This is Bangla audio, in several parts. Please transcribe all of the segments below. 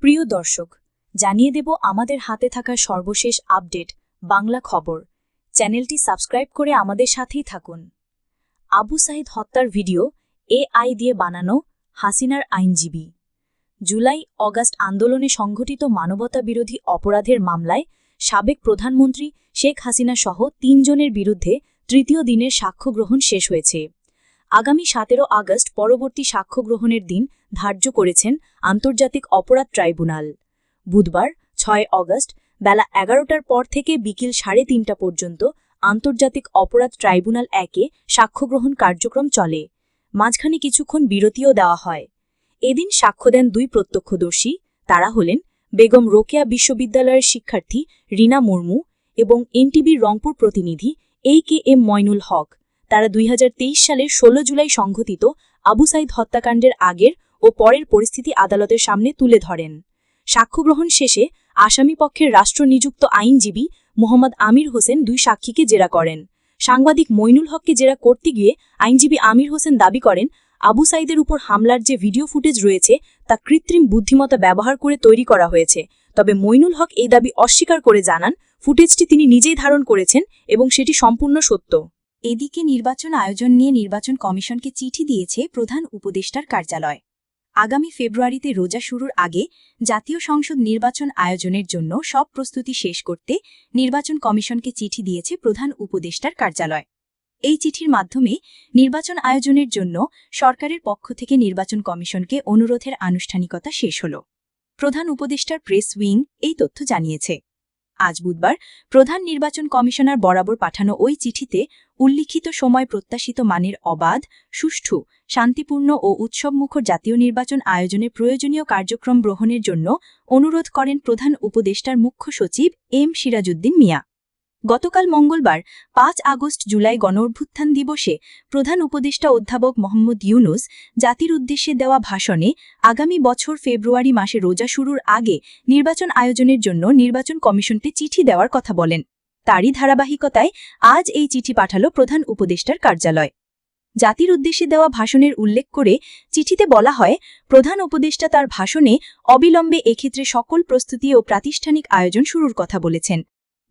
প্রিয় দর্শক, জানিয়ে দেব আমাদের হাতে থাকা সর্বশেষ আপডেট বাংলা খবর। চ্যানেলটি সাবস্ক্রাইব করে আমাদের সাথেই থাকুন। আবু সাঈদ হত্যার ভিডিও এআই দিয়ে বানানো হাসিনার আইনজীবী। জুলাই অগাস্ট আন্দোলনে সংঘটিত মানবতাবিরোধী অপরাধের মামলায় সাবেক প্রধানমন্ত্রী শেখ হাসিনা সহ ৩ জনের বিরুদ্ধে তৃতীয় দিনের সাক্ষ্য গ্রহণ শেষ হয়েছে। আগামী ১৭ আগস্ট পরবর্তী সাক্ষ্য গ্রহণের দিন ধার্য করেছেন আন্তর্জাতিক অপরাধ ট্রাইব্যুনাল। বুধবার ৬ আগস্ট বেলা ১১টার পর থেকে বিকেল ৩:৩০ পর্যন্ত আন্তর্জাতিক অপরাধ ট্রাইব্যুনাল ১-এ সাক্ষ্যগ্রহণ কার্যক্রম চলে। মাঝখানে কিছুক্ষণ বিরতিও দেওয়া হয়। এদিন সাক্ষ্য দেন ২ প্রত্যক্ষদর্শী। তারা হলেন বেগম রোকেয়া বিশ্ববিদ্যালয়ের শিক্ষার্থী রিনা মুর্মু এবং এনটিভির রংপুর প্রতিনিধি AKM ময়নুল হক। তারা ২০২৩ সালের ১৬ জুলাই সংঘটিত আবু সাঈদ হত্যাকাণ্ডের আগের ও পরের পরিস্থিতি আদালতের সামনে তুলে ধরেন। সাক্ষ্যগ্রহণ শেষে আসামিপক্ষের রাষ্ট্রনিযুক্ত আইনজীবী মোহাম্মদ আমির হোসেন ২ সাক্ষীকে জেরা করেন। সাংবাদিক মইনুল হককে জেরা করতে গিয়ে আইনজীবী আমির হোসেন দাবি করেন, আবু সাঈদের উপর হামলার যে ভিডিও ফুটেজ রয়েছে তা কৃত্রিম বুদ্ধিমত্তা ব্যবহার করে তৈরি করা হয়েছে। তবে মইনুল হক এই দাবি অস্বীকার করে জানান, ফুটেজটি তিনি নিজেই ধারণ করেছেন এবং সেটি সম্পূর্ণ সত্য। এদিকে নির্বাচন আয়োজন নিয়ে নির্বাচন কমিশনকে চিঠি দিয়েছে প্রধান উপদেষ্টার কার্যালয়। আগামী ফেব্রুয়ারিতে রোজা শুরুর আগে জাতীয় সংসদ নির্বাচন আয়োজনের জন্য সব প্রস্তুতি শেষ করতে নির্বাচন কমিশনকে চিঠি দিয়েছে প্রধান উপদেষ্টার কার্যালয়। এই চিঠির মাধ্যমে নির্বাচন আয়োজনের জন্য সরকারের পক্ষ থেকে নির্বাচন কমিশনকে অনুরোধের আনুষ্ঠানিকতা শেষ হল। প্রধান উপদেষ্টার প্রেস উইং এই তথ্য জানিয়েছে। আজ বুধবার প্রধান নির্বাচন কমিশনার বরাবর পাঠানো ওই চিঠিতে উল্লিখিত সময় প্রত্যাশিত মানের অবাধ, সুষ্ঠু, শান্তিপূর্ণ ও উৎসবমুখর জাতীয় নির্বাচন আয়োজনে প্রয়োজনীয় কার্যক্রম গ্রহণের জন্য অনুরোধ করেন প্রধান উপদেষ্টার মুখ্য সচিব এম সিরাজউদ্দিন মিয়া। গতকাল মঙ্গলবার ৫ আগস্ট জুলাই গণঅভ্যুত্থান দিবসে প্রধান উপদেষ্টা অধ্যাপক মোহাম্মদ ইউনুস জাতির উদ্দেশ্যে দেওয়া ভাষণে আগামী বছর ফেব্রুয়ারি মাসে রোজা শুরুর আগে নির্বাচন আয়োজনের জন্য নির্বাচন কমিশনকে চিঠি দেওয়ার কথা বলেন। তারই ধারাবাহিকতায় আজ এই চিঠি পাঠাল প্রধান উপদেষ্টার কার্যালয়। জাতির উদ্দেশ্যে দেওয়া ভাষণের উল্লেখ করে চিঠিতে বলা হয়, প্রধান উপদেষ্টা তার ভাষণে অবিলম্বে এক্ষেত্রে সকল প্রস্তুতি ও প্রাতিষ্ঠানিক আয়োজন শুরুর কথা বলেছেন।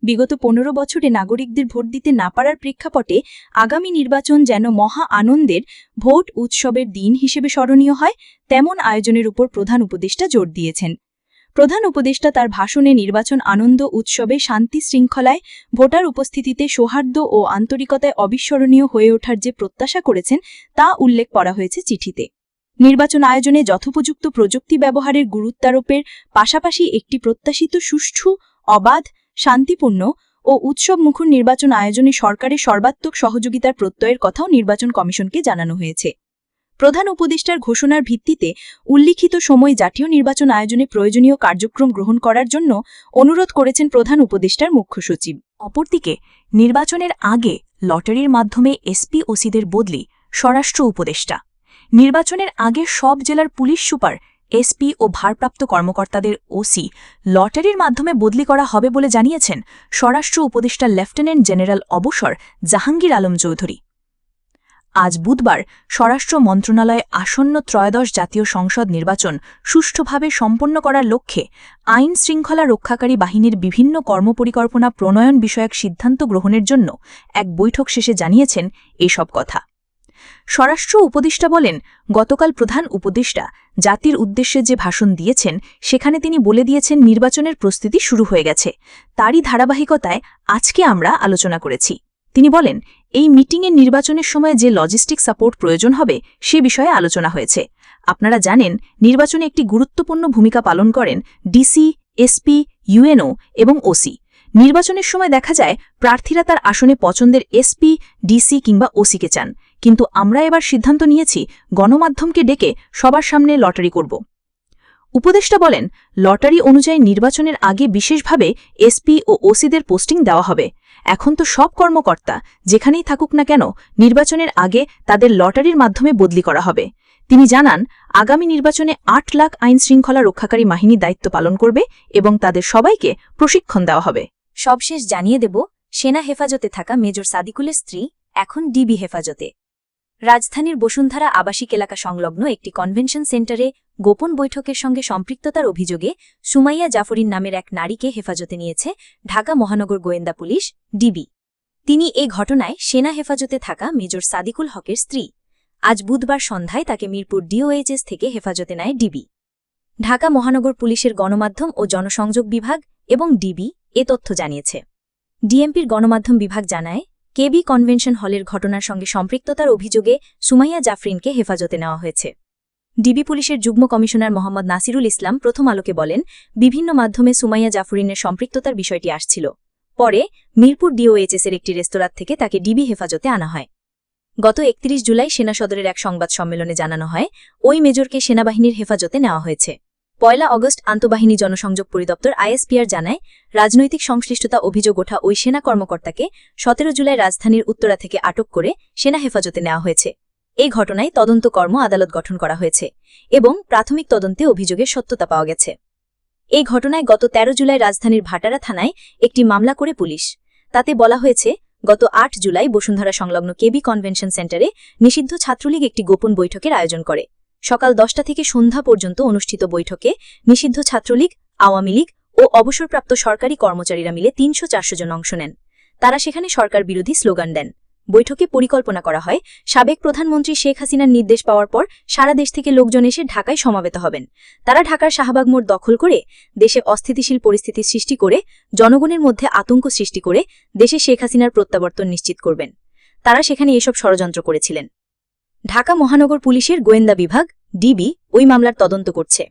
বিগত ১৫ বছরে নাগরিকদের ভোট দিতে না পারার প্রেক্ষাপটে আগামী নির্বাচন যেন মহা আনন্দের ভোট উৎসবের দিন হিসেবে স্মরণীয় হয়, তেমন আয়োজনের উপর প্রধান উপদেষ্টা জোর দিয়েছেন। প্রধান উপদেষ্টা তার ভাষণে নির্বাচন আনন্দ উৎসবে শান্তি শৃঙ্খলায় ভোটার উপস্থিতিতে সৌহার্দ্য ও আন্তরিকতায় অবিস্মরণীয় হয়ে ওঠার যে প্রত্যাশা করেছেন তা উল্লেখ করা হয়েছে চিঠিতে। নির্বাচন আয়োজনে যথোপযুক্ত প্রযুক্তি ব্যবহারের গুরুত্বারোপের পাশাপাশি একটি প্রত্যাশিত সুষ্ঠু, অবাধ, শান্তিপূর্ণ ও উৎসবমুখর নির্বাচন আয়োজনে সরকারের সর্বাত্মক সহযোগিতার প্রত্যয়ের কথাও নির্বাচন কমিশনকে জানানো হয়েছে। প্রধান উপদেষ্টার ঘোষণার ভিত্তিতে উল্লিখিত সময় জাতীয় নির্বাচন আয়োজনে প্রয়োজনীয় কার্যক্রম গ্রহণ করার জন্য অনুরোধ করেছেন প্রধান উপদেষ্টার মুখ্য সচিব। অপরদিকে নির্বাচনের আগে লটারির মাধ্যমে এসপি ওসিদের বদলি স্বরাষ্ট্র উপদেষ্টা। নির্বাচনের আগে সব জেলার পুলিশ সুপার, এসপি ও ভারপ্রাপ্ত কর্মকর্তাদের ওসি লটারির মাধ্যমে বদলি করা হবে বলে জানিয়েছেন স্বরাষ্ট্র উপদেষ্টা লেফটেন্যান্ট জেনারেল অবসর জাহাঙ্গীর আলম চৌধুরী। আজ বুধবার স্বরাষ্ট্র মন্ত্রণালয়ে আসন্ন ত্রয়োদশ জাতীয় সংসদ নির্বাচন সুষ্ঠুভাবে সম্পন্ন করার লক্ষ্যে আইন শৃঙ্খলা রক্ষাকারী বাহিনীর বিভিন্ন কর্মপরিকল্পনা প্রণয়ন বিষয়ক সিদ্ধান্ত গ্রহণের জন্য এক বৈঠক শেষে জানিয়েছেন এসব কথা। স্বরাষ্ট্র উপদেষ্টা বলেন, গতকাল প্রধান উপদেষ্টা জাতির উদ্দেশ্যে যে ভাষণ দিয়েছেন সেখানে তিনি বলে দিয়েছেন নির্বাচনের প্রস্তুতি শুরু হয়ে গেছে। তারই ধারাবাহিকতায় আজকে আমরা আলোচনা করেছি। তিনি বলেন, এই মিটিংয়ে নির্বাচনের সময় যে লজিস্টিক সাপোর্ট প্রয়োজন হবে সে বিষয়ে আলোচনা হয়েছে। আপনারা জানেন, নির্বাচনে একটি গুরুত্বপূর্ণ ভূমিকা পালন করেন ডিসি, এসপি, ইউএনও এবং ওসি। নির্বাচনের সময় দেখা যায় প্রার্থীরা তার আসনে পছন্দের এসপি, ডিসি কিংবা ওসিকে চান, কিন্তু আমরা এবার সিদ্ধান্ত নিয়েছি গণমাধ্যমকে ডেকে সবার সামনে লটারি করব। উপদেষ্টা বলেন, লটারি অনুযায়ী নির্বাচনের আগে বিশেষভাবে এসপি ও ওসিদের পোস্টিং দেওয়া হবে। এখন তো সব কর্মকর্তা যেখানেই থাকুক না কেন নির্বাচনের আগে তাদের লটারির মাধ্যমে বদলি করা হবে। তিনি জানান, আগামী নির্বাচনে ৮ লাখ আইন শৃঙ্খলা রক্ষাকারী বাহিনী দায়িত্ব পালন করবে এবং তাদের সবাইকে প্রশিক্ষণ দেওয়া হবে। সবশেষ জানিয়ে দেব, সেনা হেফাজতে থাকা মেজর সাদিকুলের স্ত্রী এখন ডিবি হেফাজতে। রাজধানীর বসুন্ধরা আবাসিক এলাকা সংলগ্ন একটি কনভেনশন সেন্টারে গোপন বৈঠকের সঙ্গে সম্পৃক্ততার অভিযোগে সুমাইয়া জাফরিন নামের এক নারীকে হেফাজতে নিয়েছে ঢাকা মহানগর গোয়েন্দা পুলিশ ডিবি। তিনি এ ঘটনায় সেনা হেফাজতে থাকা মেজর সাদিকুল হকের স্ত্রী। আজ বুধবার সন্ধ্যায় তাকে মিরপুর ডিওএইচএস থেকে হেফাজতে নেয় ডিবি। ঢাকা মহানগর পুলিশের গণমাধ্যম ও জনসংযোগ বিভাগ এবং ডিবি এ তথ্য জানিয়েছে। ডিএমপির গণমাধ্যম বিভাগ জানায়, কেবি কনভেনশন হলের ঘটনার সঙ্গে সম্পৃক্ততার অভিযোগে সুমাইয়া জাফরিনকে হেফাজতে নেওয়া হয়েছে। ডিবি পুলিশের যুগ্ম কমিশনার মোহাম্মদ নাসিরুল ইসলাম প্রথম আলোকে বলেন, বিভিন্ন মাধ্যমে সুমাইয়া জাফরিনের সম্পৃক্ততার বিষয়টি আসছিল। পরে মিরপুর ডিওএইচএসের একটি রেস্তোরাঁ থেকে তাকে ডিবি হেফাজতে আনা হয়। গত ৩১ জুলাই সেনা সদরের এক সংবাদ সম্মেলনে জানানো হয়, ওই মেজরকে সেনাবাহিনীর হেফাজতে নেওয়া হয়েছে। ১ আগস্ট আন্তঃবাহিনী জনসংযোগ পরিদপ্তর আইএসপিআর জানায়, রাজনৈতিক সংশ্লিষ্টতা অভিযোগ ওঠা ওই সেনা কর্মকর্তাকে ১৭ জুলাই রাজধানীর উত্তরা থেকে আটক করে সেনা হেফাজতে নেওয়া হয়েছে। এই ঘটনায় তদন্ত কর্ম আদালত গঠন করা হয়েছে এবং প্রাথমিক তদন্তে অভিযোগের সত্যতা পাওয়া গেছে। এই ঘটনায় গত ১৩ জুলাই রাজধানীর ভাটারা থানায় একটি মামলা করে পুলিশ। তাতে বলা হয়েছে, গত ৮ জুলাই বসুন্ধরা সংলগ্ন কেবি কনভেনশন সেন্টারে নিষিদ্ধ ছাত্রলীগ একটি গোপন বৈঠকের আয়োজন করে। সকাল ১০টা থেকে সন্ধ্যা পর্যন্ত অনুষ্ঠিত বৈঠকে নিষিদ্ধ ছাত্রলীগ, আওয়ামী লীগ ও অবসরপ্রাপ্ত সরকারি কর্মচারীরা মিলে ৩০০-৪০০ জন অংশ নেন। তারা সেখানে সরকার বিরোধী স্লোগান দেন। বৈঠকে পরিকল্পনা করা হয়, সাবেক প্রধানমন্ত্রী শেখ হাসিনার নির্দেশ পাওয়ার পর সারা দেশ থেকে লোকজন এসে ঢাকায় সমবেত হবেন। তারা ঢাকার শাহবাগ মোড় দখল করে দেশে অস্থিতিশীল পরিস্থিতির সৃষ্টি করে জনগণের মধ্যে আতঙ্ক সৃষ্টি করে দেশে শেখ হাসিনার প্রত্যাবর্তন নিশ্চিত করবেন। তারা সেখানে এসব ষড়যন্ত্র করেছিলেন। ঢাকা মহানগর পুলিশের গোয়েন্দা বিভাগ ডিবি ওই মামলার তদন্ত করছে।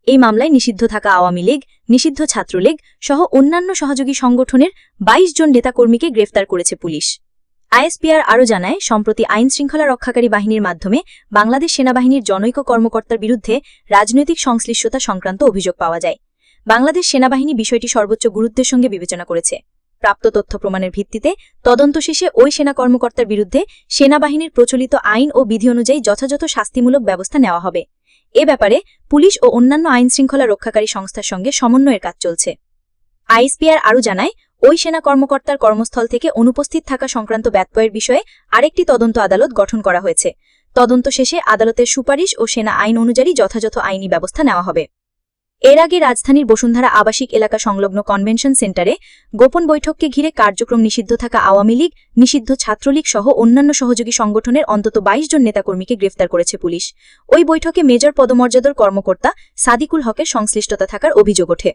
এই মামলায় নিষিদ্ধ থাকা আওয়ামী লীগ, নিষিদ্ধ ছাত্রলীগ সহ অন্যান্য সহযোগী সংগঠনের ২২ জন নেতাকর্মীকে গ্রেফতার করেছে পুলিশ। আইএসপিআর আরও জানায়, সম্প্রতি আইনশৃঙ্খলা রক্ষাকারী বাহিনীর মাধ্যমে বাংলাদেশ সেনাবাহিনীর জনৈক কর্মকর্তার বিরুদ্ধে রাজনৈতিক সংশ্লিষ্টতা সংক্রান্ত অভিযোগ পাওয়া যায়। বাংলাদেশ সেনাবাহিনী বিষয়টি সর্বোচ্চ গুরুত্বের সঙ্গে বিবেচনা করেছে। প্রাপ্ত তথ্য প্রমাণের ভিত্তিতে তদন্ত শেষে ওই সেনা কর্মকর্তার বিরুদ্ধে সেনাবাহিনীর প্রচলিত আইন ও বিধি অনুযায়ী যথাযথ শাস্তিমূলক ব্যবস্থা নেওয়া হবে। এ ব্যাপারে পুলিশ ও অন্যান্য আইনশৃঙ্খলা রক্ষাকারী সংস্থার সঙ্গে সমন্বয়ের কাজ চলছে। আইএসপিআর আরও জানায়, ওই সেনা কর্মকর্তার কর্মস্থল থেকে অনুপস্থিত থাকা সংক্রান্ত ব্যত্যয়ের বিষয়ে আরেকটি তদন্ত আদালত গঠন করা হয়েছে। তদন্ত শেষে আদালতের সুপারিশ ও সেনা আইন অনুযায়ী যথাযথ আইনি ব্যবস্থা নেওয়া হবে। এর আগে রাজধানীর বসুন্ধরা আবাসিক এলাকা সংলগ্ন কনভেনশন সেন্টারে গোপন বৈঠককে ঘিরে কার্যক্রম নিষিদ্ধ থাকা আওয়ামী লীগ, নিষিদ্ধ ছাত্রলীগ সহ অন্যান্য সহযোগী সংগঠনের অন্তত ২২ জন নেতাকর্মীকে গ্রেফতার করেছে পুলিশ। ওই বৈঠকে মেজর পদমর্যাদার কর্মকর্তা সাদিকুল হকের সংশ্লিষ্টতা থাকার অভিযোগ ওঠে।